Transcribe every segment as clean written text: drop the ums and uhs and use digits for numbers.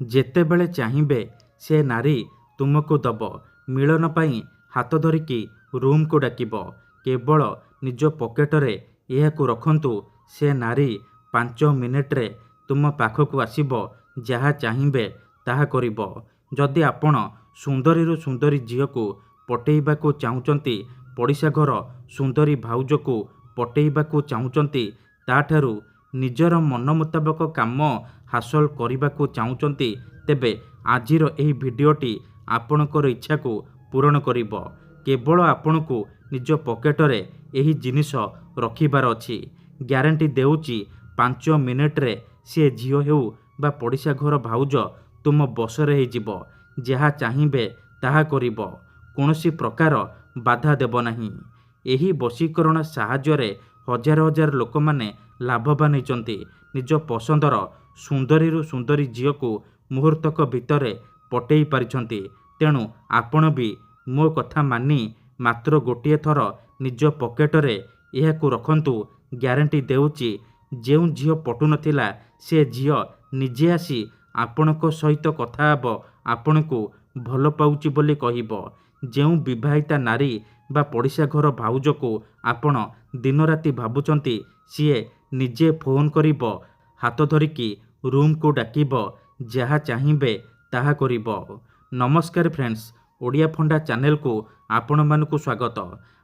ଯେତେବେଳେ ଚାହିଁବେ ସେ ନାରୀ ତୁମକୁ ଦବ। ମିଳନ ପାଇଁ ହାତ ଧରିକି ରୁମ୍କୁ ଡାକିବ। କେବଳ ନିଜ ପକେଟରେ ଏହାକୁ ରଖନ୍ତୁ। ସେ ନାରୀ 5 ମିନିଟ୍ରେ ତୁମ ପାଖକୁ ଆସିବ। ଯାହା ଚାହିଁବେ ତାହା କରିବ। ଯଦି ଆପଣ ସୁନ୍ଦରୀରୁ ସୁନ୍ଦରୀ ଝିଅକୁ ପଟେଇବାକୁ ଚାହୁଁଛନ୍ତି, ପଡ଼ିଶା ଘର ସୁନ୍ଦରୀ ଭାଉଜକୁ ପଟେଇବାକୁ ଚାହୁଁଛନ୍ତି, ତାଠାରୁ ନିଜର ମନ ମୁତାବକ କାମ ହାସଲ କରିବାକୁ ଚାହୁଁଛନ୍ତି, ତେବେ ଆଜିର ଏହି ଭିଡ଼ିଓଟି ଆପଣଙ୍କର ଇଚ୍ଛାକୁ ପୂରଣ କରିବ। କେବଳ ଆପଣଙ୍କୁ ନିଜ ପକେଟରେ ଏହି ଜିନିଷ ରଖିବାର ଅଛି। ଗ୍ୟାରେଣ୍ଟି ଦେଉଛି 5 ମିନିଟ୍ରେ ସେ ଝିଅ ହେଉ ବା ପଡ଼ିଶା ଘର ଭାଉଜ ତୁମ ବଶରେ ହେଇଯିବ। ଯାହା ଚାହିଁବେ ତାହା କରିବ। କୌଣସି ପ୍ରକାର ବାଧା ଦେବ ନାହିଁ। ଏହି ବଶୀକରଣ ସାହାଯ୍ୟରେ ହଜାର ହଜାର ଲୋକମାନେ ଲାଭବାନ ହେଇଛନ୍ତି। ନିଜ ପସନ୍ଦର ସୁନ୍ଦରୀରୁ ସୁନ୍ଦରୀ ଝିଅକୁ ମୁହୂର୍ତ୍ତକ ଭିତରେ ପଟେଇ ପାରିଛନ୍ତି। ତେଣୁ ଆପଣ ବି ମୋ କଥା ମାନି ମାତ୍ର ଗୋଟିଏ ଥର ନିଜ ପକେଟରେ ଏହାକୁ ରଖନ୍ତୁ। ଗ୍ୟାରେଣ୍ଟି ଦେଉଛି ଯେଉଁ ଝିଅ ପଟୁନଥିଲା ସେ ଝିଅ ନିଜେ ଆସି ଆପଣଙ୍କ ସହିତ କଥା ହେବ, ଆପଣଙ୍କୁ ଭଲ ପାଉଛି ବୋଲି କହିବ। ଯେଉଁ ବିବାହିତା ନାରୀ ବା ପଡ଼ିଶା ଘର ଭାଉଜକୁ ଆପଣ ଦିନରାତି ଭାବୁଛନ୍ତି, ସିଏ ନିଜେ ଫୋନ୍ କରିବ, ହାତ ଧରିକି ରୁମ୍କୁ ଡାକିବ, ଯାହା ଚାହିଁବେ ତାହା କରିବ। ନମସ୍କାର ଫ୍ରେଣ୍ଡସ୍, ଓଡ଼ିଆ ଫଣ୍ଡା ଚ୍ୟାନେଲକୁ ଆପଣମାନଙ୍କୁ ସ୍ୱାଗତ।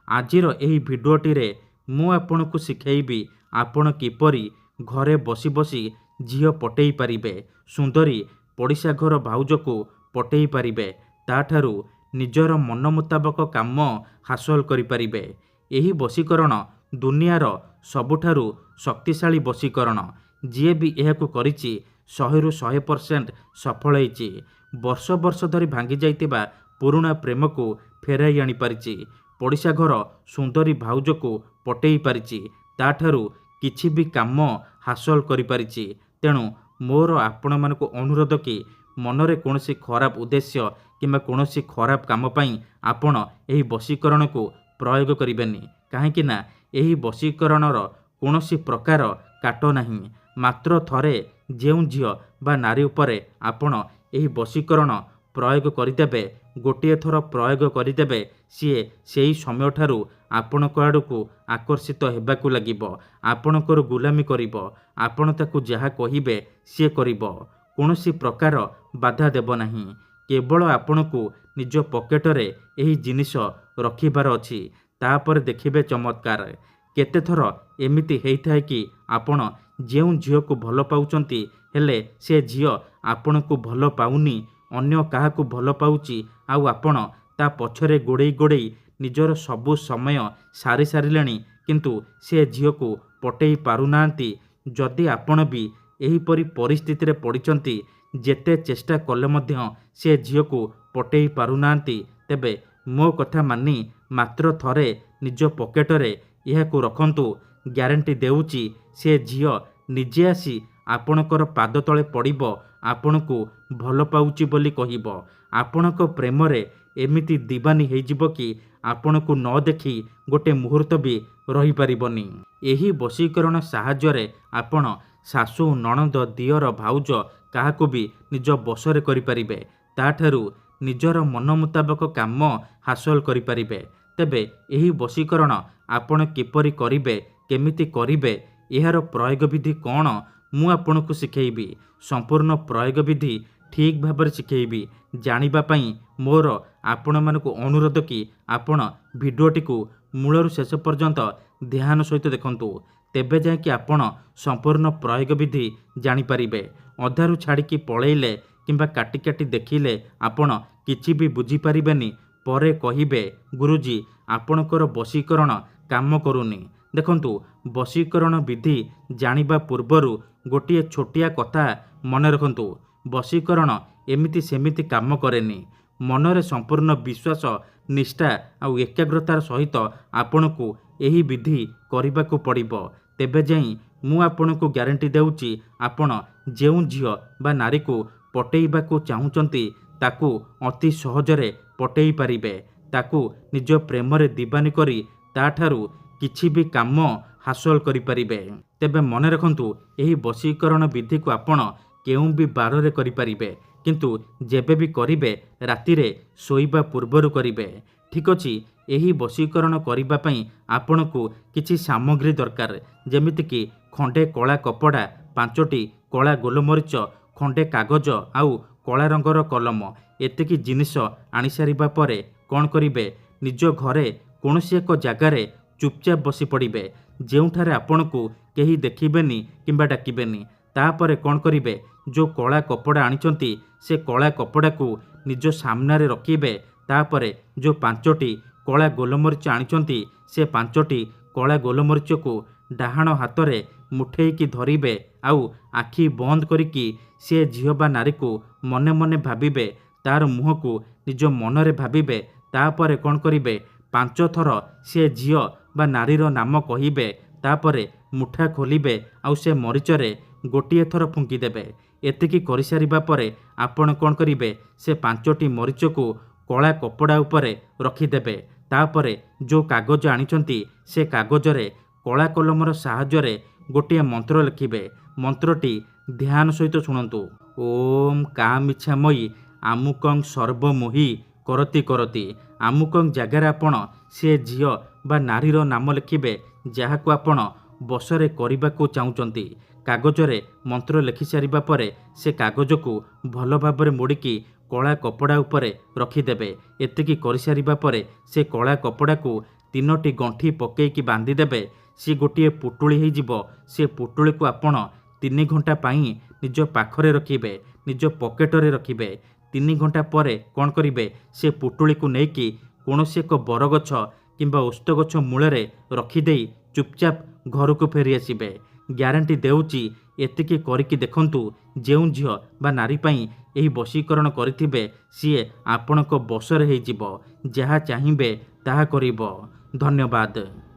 ଆଜିର ଏହି ଭିଡ଼ିଓଟିରେ ମୁଁ ଆପଣଙ୍କୁ ଶିଖେଇବି ଆପଣ କିପରି ଘରେ ବସି ବସି ଝିଅ ପଟେଇ ପାରିବେ, ସୁନ୍ଦରୀ ପଡ଼ିଶା ଘର ଭାଉଜକୁ ପଟେଇ ପାରିବେ, ତାଠାରୁ ନିଜର ମନ ମୁତାବକ କାମ ହାସଲ କରିପାରିବେ। ଏହି ବଶୀକରଣ ଦୁନିଆର ସବୁଠାରୁ ଶକ୍ତିଶାଳୀ ବଶୀକରଣ। ଯିଏ ବି ଏହାକୁ କରିଛି 100ରୁ 100% ସଫଳ ହେଇଛି। ବର୍ଷ ବର୍ଷ ଧରି ଭାଙ୍ଗି ଯାଇଥିବା ପୁରୁଣା ପ୍ରେମକୁ ଫେରାଇ ଆଣିପାରିଛି। ପଡ଼ିଶା ଘର ସୁନ୍ଦରୀ ଭାଉଜକୁ ପଟେଇ ପାରିଛି। ତାଠାରୁ କିଛି ବି କାମ ହାସଲ କରିପାରିଛି। ତେଣୁ ମୋର ଆପଣମାନଙ୍କୁ ଅନୁରୋଧ କି ମନରେ କୌଣସି ଖରାପ ଉଦ୍ଦେଶ୍ୟ କିମ୍ବା କୌଣସି ଖରାପ କାମ ପାଇଁ ଆପଣ ଏହି ବଶୀକରଣକୁ ପ୍ରୟୋଗ କରିବେନି। କାହିଁକି ନା ଏହି ବଶୀକରଣର କୌଣସି ପ୍ରକାର କାଟ ନାହିଁ। ମାତ୍ର ଥରେ ଯେଉଁ ଝିଅ ବା ନାରୀ ଉପରେ ଆପଣ ଏହି ବଶୀକରଣ ପ୍ରୟୋଗ କରିଦେବେ, ଗୋଟିଏ ଥର ପ୍ରୟୋଗ କରିଦେବେ, ସିଏ ସେହି ସମୟଠାରୁ ଆପଣଙ୍କ ଆଡ଼କୁ ଆକର୍ଷିତ ହେବାକୁ ଲାଗିବ, ଆପଣଙ୍କର ଗୁଲାମୀ କରିବ। ଆପଣ ତାକୁ ଯାହା କହିବେ ସିଏ କରିବ। କୌଣସି ପ୍ରକାର ବାଧା ଦେବ ନାହିଁ। କେବଳ ଆପଣଙ୍କୁ ନିଜ ପକେଟରେ ଏହି ଜିନିଷ ରଖିବାର ଅଛି। ତାପରେ ଦେଖିବେ ଚମତ୍କାର। କେତେଥର ଏମିତି ହେଇଥାଏ କି ଆପଣ ଯେଉଁ ଝିଅକୁ ଭଲ ପାଉଛନ୍ତି, ହେଲେ ସେ ଝିଅ ଆପଣଙ୍କୁ ଭଲ ପାଉନି, ଅନ୍ୟ କାହାକୁ ଭଲ ପାଉଛି, ଆଉ ଆପଣ ତା ପଛରେ ଗୋଡ଼େଇ ଗୋଡ଼େଇ ନିଜର ସବୁ ସମୟ ସାରି ସାରିଲେଣି, କିନ୍ତୁ ସେ ଝିଅକୁ ପଟେଇ ପାରୁନାହାନ୍ତି। ଯଦି ଆପଣ ବି ଏହିପରି ପରିସ୍ଥିତିରେ ପଡ଼ିଛନ୍ତି, ଯେତେ ଚେଷ୍ଟା କଲେ ମଧ୍ୟ ସେ ଝିଅକୁ ପଟେଇ ପାରୁନାହାନ୍ତି, ତେବେ ମୋ କଥା ମାନି ମାତ୍ର ଥରେ ନିଜ ପକେଟରେ ଏହାକୁ ରଖନ୍ତୁ। ଗ୍ୟାରେଣ୍ଟି ଦେଉଛି ସେ ଝିଅ ନିଜେ ଆସି ଆପଣଙ୍କର ପାଦ ତଳେ ପଡ଼ିବ, ଆପଣଙ୍କୁ ଭଲ ପାଉଛି ବୋଲି କହିବ। ଆପଣଙ୍କ ପ୍ରେମରେ ଏମିତି ଦିବାନୀ ହେଇଯିବ କି ଆପଣଙ୍କୁ ନ ଦେଖି ଗୋଟେ ମୁହୂର୍ତ୍ତ ବି ରହିପାରିବନି। ଏହି ବଶୀକରଣ ସାହାଯ୍ୟରେ ଆପଣ ଶାଶୁ, ନଣନ୍ଦ, ଦିଅର, ଭାଉଜ କାହାକୁ ବି ନିଜ ବଶରେ କରିପାରିବେ। ତାଠାରୁ ନିଜର ମନ ମୁତାବକ କାମ ହାସଲ କରିପାରିବେ। ତେବେ ଏହି ବଶୀକରଣ ଆପଣ କିପରି କରିବେ, କେମିତି କରିବେ, ଏହାର ପ୍ରୟୋଗ ବିଧି କ'ଣ, ମୁଁ ଆପଣଙ୍କୁ ଶିଖେଇବି। ସମ୍ପୂର୍ଣ୍ଣ ପ୍ରୟୋଗ ବିଧି ଠିକ୍ ଭାବରେ ଶିଖେଇବି। ଜାଣିବା ପାଇଁ ମୋର ଆପଣମାନଙ୍କୁ ଅନୁରୋଧ କି ଆପଣ ଭିଡ଼ିଓଟିକୁ ମୂଳରୁ ଶେଷ ପର୍ଯ୍ୟନ୍ତ ଧ୍ୟାନ ସହିତ ଦେଖନ୍ତୁ। ତେବେ ଯାଇକି ଆପଣ ସମ୍ପୂର୍ଣ୍ଣ ପ୍ରୟୋଗ ବିଧି ଜାଣିପାରିବେ। ଅଧାରୁ ଛାଡ଼ିକି ପଳେଇଲେ କିମ୍ବା କାଟି କାଟି ଦେଖିଲେ ଆପଣ କିଛି ବି ବୁଝିପାରିବେନି। ପରେ କହିବେ, ଗୁରୁଜୀ ଆପଣଙ୍କର ବଶୀକରଣ କାମ କରୁନି। ଦେଖନ୍ତୁ, ବଶୀକରଣ ବିଧି ଜାଣିବା ପୂର୍ବରୁ ଗୋଟିଏ ଛୋଟିଆ କଥା ମନେ ରଖନ୍ତୁ। ବଶୀକରଣ ଏମିତି ସେମିତି କାମ କରେନି। ମନରେ ସମ୍ପୂର୍ଣ୍ଣ ବିଶ୍ୱାସ, ନିଷ୍ଠା ଆଉ ଏକାଗ୍ରତାର ସହିତ ଆପଣଙ୍କୁ ଏହି ବିଧି କରିବାକୁ ପଡ଼ିବ। ତେବେ ଯାଇ ମୁଁ ଆପଣଙ୍କୁ ଗ୍ୟାରେଣ୍ଟି ଦେଉଛି ଆପଣ ଯେଉଁ ଝିଅ ବା ନାରୀକୁ ପଟେଇବାକୁ ଚାହୁଁଛନ୍ତି, ତାକୁ ଅତି ସହଜରେ ପଟେଇ ପାରିବେ। ତାକୁ ନିଜ ପ୍ରେମରେ ଦିବାନୀ କରି ତାଠାରୁ କିଛି ବି କାମ ହାସଲ କରିପାରିବେ। ତେବେ ମନେ ରଖନ୍ତୁ, ଏହି ବଶୀକରଣ ବିଧିକୁ ଆପଣ କେଉଁ ବି ବାରରେ କରିପାରିବେ, କିନ୍ତୁ ଯେବେ ବି କରିବେ ରାତିରେ ଶୋଇବା ପୂର୍ବରୁ କରିବେ। ଠିକ୍ ଅଛି। ଏହି ବଶୀକରଣ କରିବା ପାଇଁ ଆପଣଙ୍କୁ କିଛି ସାମଗ୍ରୀ ଦରକାର, ଯେମିତିକି ଖଣ୍ଡେ କଳା କପଡ଼ା, 5ଟି କଳା ଗୋଲମରିଚ, ଖଣ୍ଡେ କାଗଜ ଆଉ କଳା ରଙ୍ଗର କଲମ। ଏତିକି ଜିନିଷ ଆଣିସାରିବା ପରେ କ'ଣ କରିବେ, ନିଜ ଘରେ କୌଣସି ଏକ ଜାଗାରେ ଚୁପଚାପ ବସି ପଡ଼ିବେ, ଯେଉଁଠାରେ ଆପଣଙ୍କୁ କେହି ଦେଖିବେନି କିମ୍ବା ଡାକିବେନି। ତାପରେ କ'ଣ କରିବେ, ଯେଉଁ କଳା କପଡ଼ା ଆଣିଛନ୍ତି ସେ କଳା କପଡ଼ାକୁ ନିଜ ସାମ୍ନାରେ ରଖିବେ। ତାପରେ ଯେଉଁ 5ଟି କଳା ଗୋଲମରିଚ ଆଣିଛନ୍ତି ସେ 5ଟି କଳା ଗୋଲମରିଚକୁ ଡାହାଣ ହାତରେ ମୁଠେଇକି ଧରିବେ, ଆଉ ଆଖି ବନ୍ଦ କରିକି ସେ ଝିଅ ବା ନାରୀକୁ ମନେ ମନେ ଭାବିବେ, ତାର ମୁହଁକୁ ନିଜ ମନରେ ଭାବିବେ। ତାପରେ କ'ଣ କରିବେ, 5 ଥର ସେ ଝିଅ ବା ନାରୀର ନାମ କହିବେ। ତାପରେ ମୁଠା ଖୋଲିବେ ଆଉ ସେ ମରିଚରେ ଗୋଟିଏ ଥର ଫୁଙ୍କିଦେବେ। ଏତିକି କରିସାରିବା ପରେ ଆପଣ କ'ଣ କରିବେ, ସେ 5ଟି ମରିଚକୁ କଳା କପଡ଼ା ଉପରେ ରଖିଦେବେ। ତାପରେ ଯେଉଁ କାଗଜ ଆଣିଛନ୍ତି ସେ କାଗଜରେ କଳା କଲମର ସାହାଯ୍ୟରେ ଗୋଟିଏ ମନ୍ତ୍ର ଲେଖିବେ। ମନ୍ତ୍ରଟି ଧ୍ୟାନ ସହିତ ଶୁଣନ୍ତୁ। ଓମ୍ କାମିଚ୍ଛାମୟୀ ଆମୁକଂ ସର୍ବମୋହି କରତି କରତି। ଆମୁକଂ ଜାଗାରେ ଆପଣ ସେ ଝିଅ ବା ନାରୀର ନାମ ଲେଖିବେ, ଯାହାକୁ ଆପଣ ବଶରେ କରିବାକୁ ଚାହୁଁଛନ୍ତି। କାଗଜରେ ମନ୍ତ୍ର ଲେଖିସାରିବା ପରେ ସେ କାଗଜକୁ ଭଲ ଭାବରେ ମୋଡ଼ିକି କଳା କପଡ଼ା ଉପରେ ରଖିଦେବେ। ଏତିକି କରିସାରିବା ପରେ ସେ କଳା କପଡ଼ାକୁ 3ଟି ଗଣ୍ଠି ପକେଇକି ବାନ୍ଧିଦେବେ। ସେ ଗୋଟିଏ ପୁଟୁଳି ହେଇଯିବ। ସେ ପୁଟୁଳିକୁ ଆପଣ 3 ଘଣ୍ଟା ପାଇଁ ନିଜ ପାଖରେ ରଖିବେ, ନିଜ ପକେଟରେ ରଖିବେ। 3 ଘଣ୍ଟା ପରେ କ'ଣ କରିବେ, ସେ ପୁଟୁଳିକୁ ନେଇକି କୌଣସି ଏକ ବରଗଛ କିମ୍ବା ଓସ୍ତ ଗଛ ମୂଳରେ ରଖିଦେଇ ଚୁପଚାପ ଘରକୁ ଫେରି ଆସିବେ। ଗ୍ୟାରେଣ୍ଟି ଦେଉଛି, ଏତିକି କରିକି ଦେଖନ୍ତୁ, ଯେଉଁ ଝିଅ ବା ନାରୀ ପାଇଁ ଏହି ବଶୀକରଣ କରିଥିବେ ସିଏ ଆପଣଙ୍କ ବଶରେ ହେଇଯିବ। ଯାହା ଚାହିଁବେ ତାହା କରିବ। ଧନ୍ୟବାଦ।